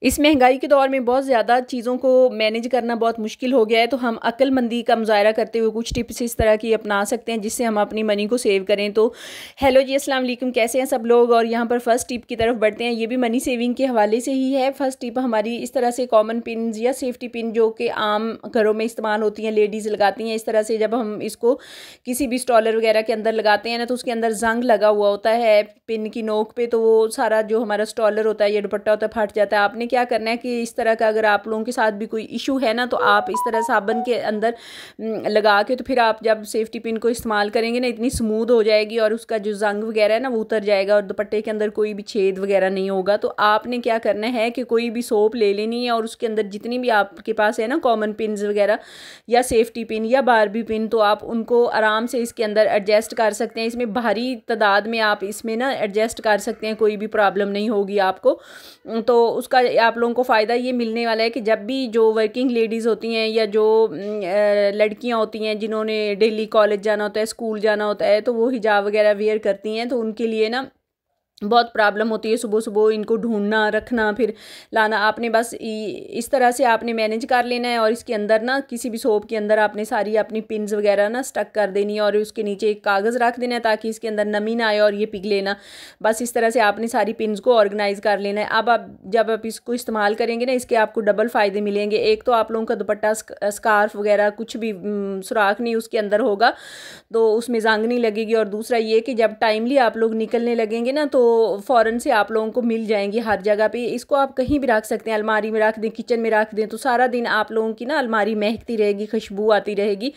इस महंगाई के दौर में बहुत ज़्यादा चीज़ों को मैनेज करना बहुत मुश्किल हो गया है, तो हम अक्लमंदी का मुज़ाहरा करते हुए कुछ टिप्स इस तरह की अपना सकते हैं जिससे हम अपनी मनी को सेव करें। तो हेलो जी, अस्सलाम वालेकुम, कैसे हैं सब लोग। और यहाँ पर फर्स्ट टिप की तरफ बढ़ते हैं। ये भी मनी सेविंग के हवाले से ही है। फर्स्ट टिप हमारी इस तरह से कॉमन पिन या सेफ्टी पिन जो कि आम घरों में इस्तेमाल होती हैं, लेडीज़ लगाती हैं। इस तरह से जब हम इसको किसी भी स्टॉलर वगैरह के अंदर लगाते हैं ना, तो उसके अंदर जंग लगा हुआ होता है पिन की नोक पे, तो वो सारा जो हमारा स्टॉलर होता है या दुपट्टा होता है फट जाता है। आपने क्या करना है कि इस तरह का अगर आप लोगों के साथ भी कोई इशू है ना, तो आप इस तरह साबन के अंदर लगा के, तो फिर आप जब सेफ्टी पिन को इस्तेमाल करेंगे ना, इतनी स्मूथ हो जाएगी और उसका जो जंग वगैरह है ना वो उतर जाएगा और दुपट्टे के अंदर कोई भी छेद वगैरह नहीं होगा। तो आपने क्या करना है कि कोई भी सोप ले लेनी है और उसके अंदर जितनी भी आपके पास है ना कॉमन पिन वगैरह या सेफ्टी पिन या बारबी पिन, तो आप उनको आराम से इसके अंदर एडजस्ट कर सकते हैं। इसमें भारी तादाद में आप इसमें ना एडजस्ट कर सकते हैं, कोई भी प्रॉब्लम नहीं होगी आपको। तो उसका आप लोगों को फ़ायदा ये मिलने वाला है कि जब भी जो वर्किंग लेडीज़ होती हैं या जो लड़कियां होती हैं जिन्होंने डेली कॉलेज जाना होता है, स्कूल जाना होता है, तो वो हिजाब वगैरह वेयर करती हैं, तो उनके लिए ना बहुत प्रॉब्लम होती है सुबह सुबह इनको ढूंढना रखना फिर लाना। आपने बस इस तरह से आपने मैनेज कर लेना है और इसके अंदर ना किसी भी सोप के अंदर आपने सारी अपनी पिन्स वगैरह ना स्टक कर देनी है और उसके नीचे एक कागज़ रख देना है ताकि इसके अंदर नमी ना आए और ये पिघले ना। बस इस तरह से आपने सारी पिन्स को ऑर्गेनाइज़ कर लेना है। अब आप जब आप इसको इस्तेमाल करेंगे ना, इसके आपको डबल फ़ायदे मिलेंगे। एक तो आप लोगों का दुपट्टा स्कार्फ वगैरह कुछ भी सुराख नहीं उसके अंदर होगा, तो उसमें जंग नहीं लगेगी। और दूसरा ये कि जब टाइमली आप लोग निकलने लगेंगे ना, तो फ़ौरन से आप लोगों को मिल जाएंगी हर जगह पे। इसको आप कहीं भी रख सकते हैं, अलमारी में रख दें, किचन में रख दें, तो सारा दिन आप लोगों की ना अलमारी महकती रहेगी, खुशबू आती रहेगी।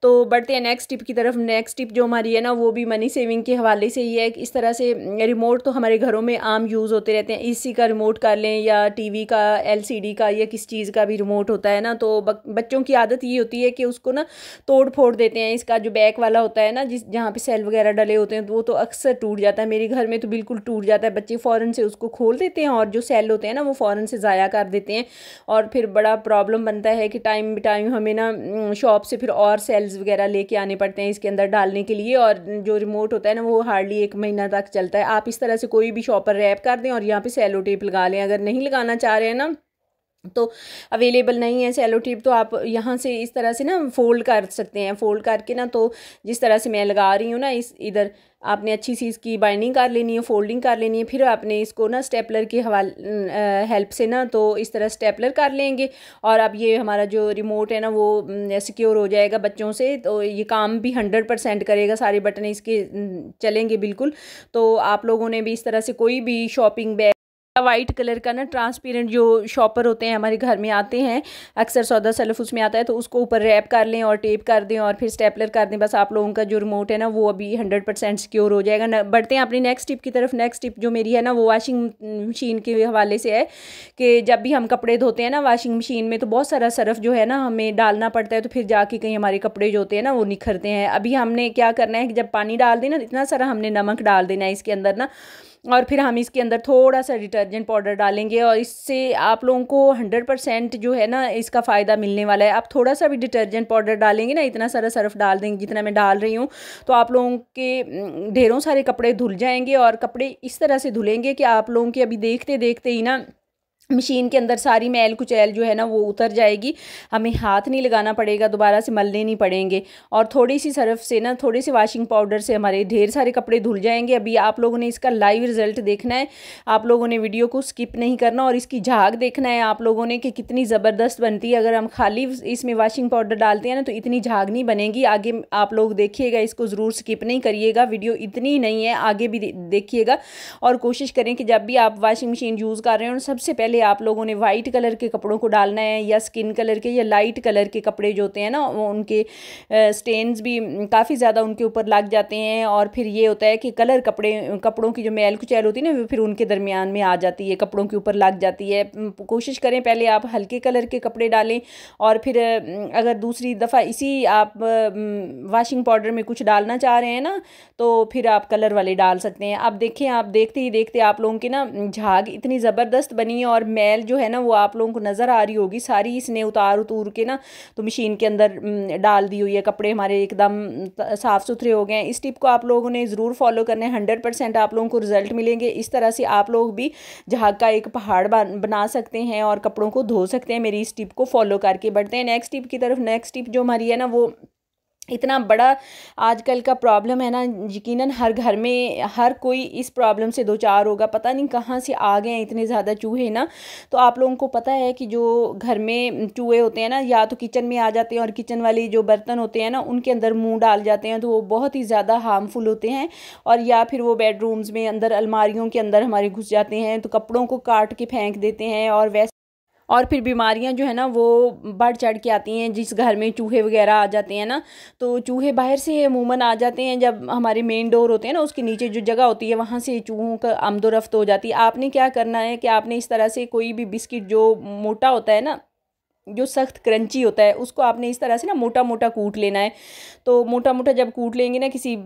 तो बढ़ते हैं नेक्स्ट टिप की तरफ। नेक्स्ट टिप जो हमारी है ना वो भी मनी सेविंग के हवाले से ही है। इस तरह से रिमोट तो हमारे घरों में आम यूज़ होते रहते हैं, एसी का रिमोट कर लें या टीवी का, एलसीडी का या किस चीज़ का भी रिमोट होता है ना, तो बच्चों की आदत ये होती है कि उसको ना तोड़ फोड़ देते हैं। इसका जो बैक वाला होता है ना, जिस जहाँ पे सेल वगैरह डले होते हैं, तो वो तो अक्सर टूट जाता है। मेरे घर में तो बिल्कुल टूट जाता है, बच्चे फ़ौरन से उसको खोल देते हैं और जो सेल होते हैं ना वो फ़ौरन से ज़ाया कर देते हैं और फिर बड़ा प्रॉब्लम बनता है कि टाइम टाइम हमें ना शॉप से फिर और सेल्स वगैरह लेके आने पड़ते हैं इसके अंदर डालने के लिए। और जो रिमोट होता है ना वो हार्डली 1 महीना तक चलता है। आप इस तरह से कोई भी शॉपर रैप कर दें और यहाँ पे सेलो टेप लगा लें। अगर नहीं लगाना चाह रहे हैं ना, तो अवेलेबल नहीं है सेलो टेप, तो आप यहाँ से इस तरह से ना फोल्ड कर सकते हैं। फोल्ड करके ना, तो जिस तरह से मैं लगा रही हूँ ना, इस इधर आपने अच्छी सी इसकी बाइंडिंग कर लेनी है, फोल्डिंग कर लेनी है। फिर आपने इसको ना स्टेपलर के हेल्प से ना, तो इस तरह स्टेपलर कर लेंगे और अब ये हमारा जो रिमोट है ना वो सिक्योर हो जाएगा बच्चों से। तो ये काम भी 100% करेगा, सारे बटन इसके चलेंगे बिल्कुल। तो आप लोगों ने भी इस तरह से कोई भी शॉपिंग बैग वाइट कलर का ना ट्रांसपेरेंट जो शॉपर होते हैं हमारे घर में आते हैं, अक्सर सौदा सलफ उसमें आता है, तो उसको ऊपर रैप कर लें और टेप कर दें और फिर स्टेपलर कर दें। बस आप लोगों का जो रिमोट है ना वो अभी 100% सिक्योर हो जाएगा। बढ़ते हैं अपनी नेक्स्ट टिप की तरफ। नेक्स्ट टिप जो मेरी है ना वो वॉशिंग मशीन के हवाले से है कि जब भी हम कपड़े धोते हैं ना वॉशिंग मशीन में, तो बहुत सारा सरफ जो है ना हमें डालना पड़ता है, तो फिर जाके कहीं हमारे कपड़े जो होते हैं ना वो निखरते हैं। अभी हमने क्या करना है कि जब पानी डाल देना, इतना सारा हमने नमक डाल देना है इसके अंदर ना, और फिर हम इसके अंदर थोड़ा सा डिटर्जेंट पाउडर डालेंगे और इससे आप लोगों को 100% जो है ना इसका फ़ायदा मिलने वाला है। आप थोड़ा सा भी डिटर्जेंट पाउडर डालेंगे ना, इतना सारा सर्फ डाल देंगे जितना मैं डाल रही हूँ, तो आप लोगों के ढेरों सारे कपड़े धुल जाएंगे। और कपड़े इस तरह से धुलेंगे कि आप लोगों के अभी देखते देखते ही ना मशीन के अंदर सारी मैल कुचैल जो है ना वो उतर जाएगी। हमें हाथ नहीं लगाना पड़ेगा, दोबारा से मलने नहीं पड़ेंगे। और थोड़ी सी सर्फ से ना, थोड़े से वॉशिंग पाउडर से हमारे ढेर सारे कपड़े धुल जाएंगे। अभी आप लोगों ने इसका लाइव रिजल्ट देखना है, आप लोगों ने वीडियो को स्किप नहीं करना और इसकी झाग देखना है आप लोगों ने कि कितनी ज़बरदस्त बनती है। अगर हम खाली इसमें वॉशिंग पाउडर डालते हैं ना तो इतनी झाग नहीं बनेगी। आगे आप लोग देखिएगा, इसको ज़रूर स्किप नहीं करिएगा, वीडियो इतनी नहीं है, आगे भी देखिएगा। और कोशिश करें कि जब भी आप वॉशिंग मशीन यूज़ कर रहे हो सबसे पहले आप लोगों ने वाइट कलर के कपड़ों को डालना है, या स्किन कलर के या लाइट कलर के कपड़े जो होते हैं ना वो उनके स्टेन्स भी काफ़ी ज़्यादा उनके ऊपर लग जाते हैं। और फिर ये होता है कि कलर कपड़ों की जो मैल कुचैल होती है ना, फिर उनके दरमियान में आ जाती है, कपड़ों के ऊपर लग जाती है। कोशिश करें पहले आप हल्के कलर के कपड़े डालें और फिर अगर दूसरी दफ़ा इसी आप वॉशिंग पाउडर में कुछ डालना चाह रहे हैं ना, तो फिर आप कलर वाले डाल सकते हैं। अब देखें, आप देखते ही देखते आप लोगों की ना झाग इतनी ज़बरदस्त बनी है और मैल जो है ना वो आप लोगों को नज़र आ रही होगी, सारी इसने उतार के ना तो मशीन के अंदर डाल दी हुई है। कपड़े हमारे एकदम साफ़ सुथरे हो गए हैं। इस टिप को आप लोगों ने ज़रूर फॉलो करना है, 100% आप लोगों को रिजल्ट मिलेंगे। इस तरह से आप लोग भी झाग का एक पहाड़ बना सकते हैं और कपड़ों को धो सकते हैं मेरी इस टिप को फॉलो करके। बढ़ते हैं नेक्स्ट टिप की तरफ। नेक्स्ट टिप जो हमारी है ना वो इतना बड़ा आजकल का प्रॉब्लम है ना, यकीनन हर घर में हर कोई इस प्रॉब्लम से दो चार होगा। पता नहीं कहाँ से आ गए हैं इतने ज़्यादा चूहे ना। तो आप लोगों को पता है कि जो घर में चूहे होते हैं ना, या तो किचन में आ जाते हैं और किचन वाले जो बर्तन होते हैं ना उनके अंदर मुंह डाल जाते हैं, तो वो बहुत ही ज़्यादा हार्मफुल होते हैं। और या फिर वो बेडरूम्स में अंदर अलमारियों के अंदर हमारे घुस जाते हैं, तो कपड़ों को काट के फेंक देते हैं। और फिर बीमारियां जो है ना वो बढ़ चढ़ के आती हैं जिस घर में चूहे वगैरह आ जाते हैं ना। तो चूहे बाहर से अमूमन आ जाते हैं, जब हमारे मेन डोर होते हैं ना उसके नीचे जो जगह होती है वहाँ से चूहों का आमदोरफ्त हो जाती है। आपने क्या करना है कि आपने इस तरह से कोई भी बिस्किट जो मोटा होता है ना, जो सख्त क्रंची होता है, उसको आपने इस तरह से ना मोटा मोटा कूट लेना है। तो मोटा मोटा जब कूट लेंगे ना किसी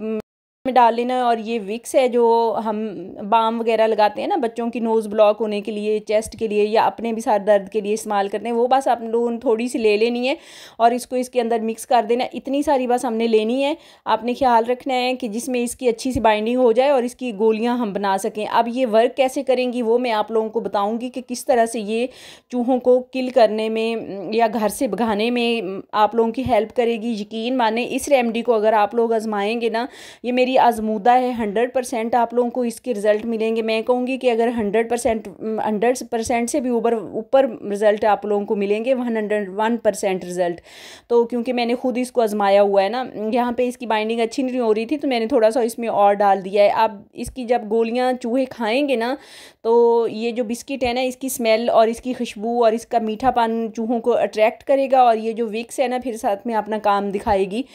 में डाल लेना है। और ये विक्स है जो हम बाम वगैरह लगाते हैं ना बच्चों की नोज़ ब्लॉक होने के लिए, चेस्ट के लिए, या अपने भी सर दर्द के लिए इस्तेमाल करते हैं, वो बस आप लोगों ने थोड़ी सी ले लेनी है और इसको इसके अंदर मिक्स कर देना। इतनी सारी बस हमने लेनी है। आपने ख्याल रखना है कि जिसमें इसकी अच्छी सी बाइंडिंग हो जाए और इसकी गोलियाँ हम बना सकें। अब ये वर्क कैसे करेंगी वो मैं आप लोगों को बताऊँगी कि किस तरह से ये चूहों को किल करने में या घर से भगाने में आप लोगों की हेल्प करेगी। यकीन माने इस रेमेडी को अगर आप लोग आजमाएंगे ना, ये मेरी आजमूदा है, 100% आप लोगों को इसके रिज़ल्ट मिलेंगे। मैं कहूँगी कि अगर 100% से भी ऊपर रिज़ल्ट आप लोगों को मिलेंगे, 101% रिज़ल्ट। तो क्योंकि मैंने खुद इसको आजमाया हुआ है ना, यहाँ पे इसकी बाइंडिंग अच्छी नहीं हो रही थी तो मैंने थोड़ा सा इसमें और डाल दिया है। अब इसकी जब गोलियाँ चूहे खाएंगे ना, तो ये जो बिस्किट है ना इसकी स्मेल और इसकी खुशबू और इसका मीठापन चूहों को अट्रैक्ट करेगा, और ये जो विक्स है ना फिर साथ में अपना काम दिखाएगी।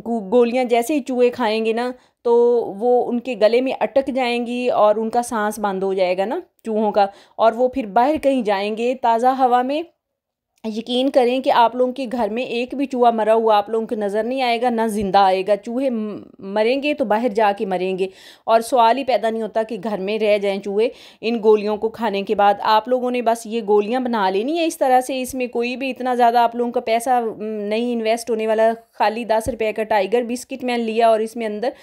गोलियाँ जैसे ही चूहे खाएंगे ना तो वो उनके गले में अटक जाएंगी और उनका सांस बंद हो जाएगा ना चूहों का, और वो फिर बाहर कहीं जाएंगे ताज़ा हवा में। यकीन करें कि आप लोगों के घर में एक भी चूहा मरा हुआ आप लोगों को नज़र नहीं आएगा, ना जिंदा आएगा। चूहे मरेंगे तो बाहर जाके मरेंगे, और सवाल ही पैदा नहीं होता कि घर में रह जाएं चूहे इन गोलियों को खाने के बाद। आप लोगों ने बस ये गोलियां बना लेनी है इस तरह से। इसमें कोई भी इतना ज़्यादा आप लोगों का पैसा नहीं इन्वेस्ट होने वाला। खाली 10 रुपये का टाइगर बिस्किट मैंने लिया और इसमें अंदर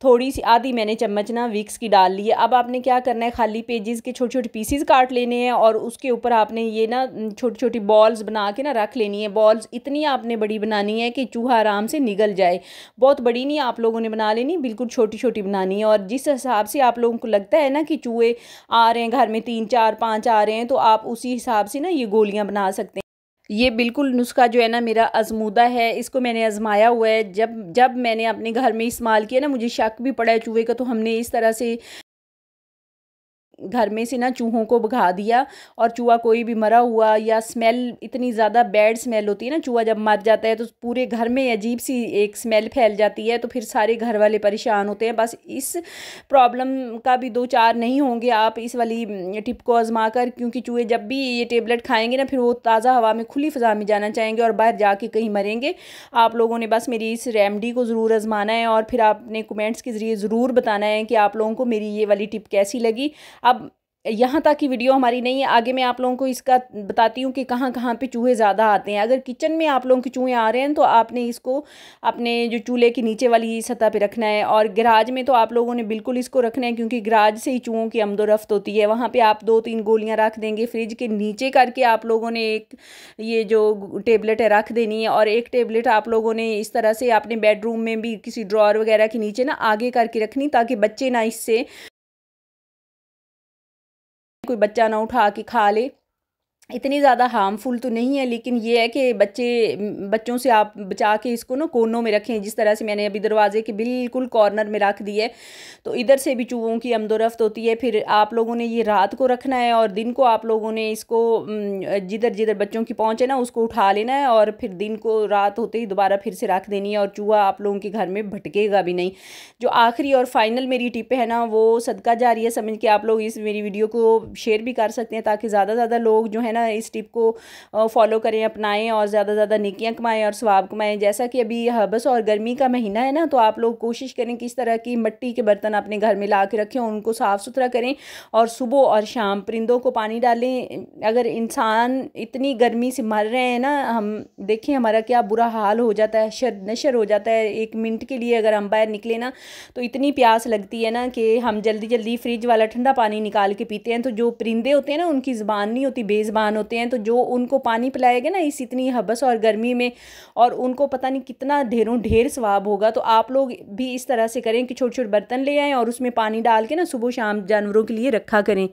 थोड़ी सी आधी मैंने चम्मच ना विक्स की डाल ली है। अब आपने क्या करना है, खाली पेजेस के छोटे छोटे पीसीज काट लेने हैं और उसके ऊपर आपने ये ना छोटी छोटी बॉल्स बना के ना रख लेनी है। बॉल्स इतनी आपने बड़ी बनानी है कि चूहा आराम से निगल जाए। बहुत बड़ी नहीं आप लोगों ने बना लेनी, बिल्कुल छोटी छोटी बनानी है। और जिस हिसाब से आप लोगों को लगता है ना कि चूहे आ रहे हैं घर में, 3 4 5 आ रहे हैं, तो आप उसी हिसाब से ना ये गोलियां बना सकते हैं। ये बिल्कुल नुस्खा जो है ना मेरा आजमूदा है, इसको मैंने आजमाया हुआ है। जब जब मैंने अपने घर में इस्तेमाल किया ना, मुझे शक भी पड़ा है चूहे का, तो हमने इस तरह से घर में से ना चूहों को भगा दिया। और चूहा कोई भी मरा हुआ या स्मेल, इतनी ज़्यादा बैड स्मेल होती है ना, चूहा जब मर जाता है तो पूरे घर में अजीब सी एक स्मेल फैल जाती है, तो फिर सारे घर वाले परेशान होते हैं। बस इस प्रॉब्लम का भी 2 4 नहीं होंगे आप इस वाली टिप को आजमा कर, क्योंकि चूहे जब भी ये टेबलेट खाएंगे ना फिर वो ताज़ा हवा में खुली फ़ज़ा में जाना चाहेंगे और बाहर जाके कहीं मरेंगे। आप लोगों ने बस मेरी इस रेमेडी को ज़रूर आजमाना है और फिर आपने कमेंट्स के ज़रिए ज़रूर बताना है कि आप लोगों को मेरी ये वाली टिप कैसी लगी। अब यहाँ तक की वीडियो हमारी नहीं है, आगे मैं आप लोगों को इसका बताती हूँ कि कहाँ कहाँ पे चूहे ज़्यादा आते हैं। अगर किचन में आप लोगों के चूहे आ रहे हैं तो आपने इसको अपने जो चूल्हे की नीचे वाली सतह पे रखना है, और गराज में तो आप लोगों ने बिल्कुल इसको रखना है क्योंकि गराज से ही चूहों की आमदोरफ्त होती है। वहाँ पर आप 2 3 गोलियाँ रख देंगे, फ्रिज के नीचे करके आप लोगों ने एक ये जो टेबलेट है रख देनी है, और एक टेबलेट आप लोगों ने इस तरह से अपने बेडरूम में भी किसी ड्रॉर वगैरह के नीचे ना आगे करके रखनी, ताकि बच्चे ना इससे कोई बच्चा ना उठा के खा ले। इतनी ज़्यादा हार्मफुल तो नहीं है, लेकिन ये है कि बच्चों से आप बचा के इसको ना कोनों में रखें। जिस तरह से मैंने अभी दरवाजे के बिल्कुल कॉर्नर में रख दिए, तो इधर से भी चूहों की आमदोरफ्त होती है। फिर आप लोगों ने ये रात को रखना है और दिन को आप लोगों ने इसको जिधर जिधर बच्चों की पहुँच है ना उसको उठा लेना है, और फिर दिन को रात होते ही दोबारा फिर से रख देनी है, और चूहा आप लोगों के घर में भटकेगा भी नहीं। जो आखिरी और फाइनल मेरी टिप है ना, वो सदका जारिया समझ के आप लोग इस मेरी वीडियो को शेयर भी कर सकते हैं, ताकि ज़्यादा से ज़्यादा लोग जो है ना ना इस टिप को फॉलो करें, अपनाएं और ज़्यादा से ज़्यादा नेकियां कमाएं और सवाब कमाएं। जैसा कि अभी हबस और गर्मी का महीना है ना, तो आप लोग कोशिश करें कि इस तरह की मिट्टी के बर्तन अपने घर में ला के रखें, उनको साफ़ सुथरा करें और सुबह और शाम परिंदों को पानी डालें। अगर इंसान इतनी गर्मी से मर रहे हैं ना, हम देखें हमारा क्या बुरा हाल हो जाता है, शर नशर हो जाता है। 1 मिनट के लिए अगर हम बाहर निकले ना तो इतनी प्यास लगती है ना कि हम जल्दी जल्दी फ्रिज वाला ठंडा पानी निकाल के पीते हैं। तो जो परिंदे होते हैं ना, उनकी ज़बान नहीं होती, बेज़बान होते हैं, तो जो उनको पानी पिलाएगा ना इस इतनी हबस और गर्मी में, और उनको पता नहीं कितना ढेरों ढेर सवाब होगा। तो आप लोग भी इस तरह से करें कि छोटे छोटे बर्तन ले आएँ और उसमें पानी डाल के ना सुबह शाम जानवरों के लिए रखा करें।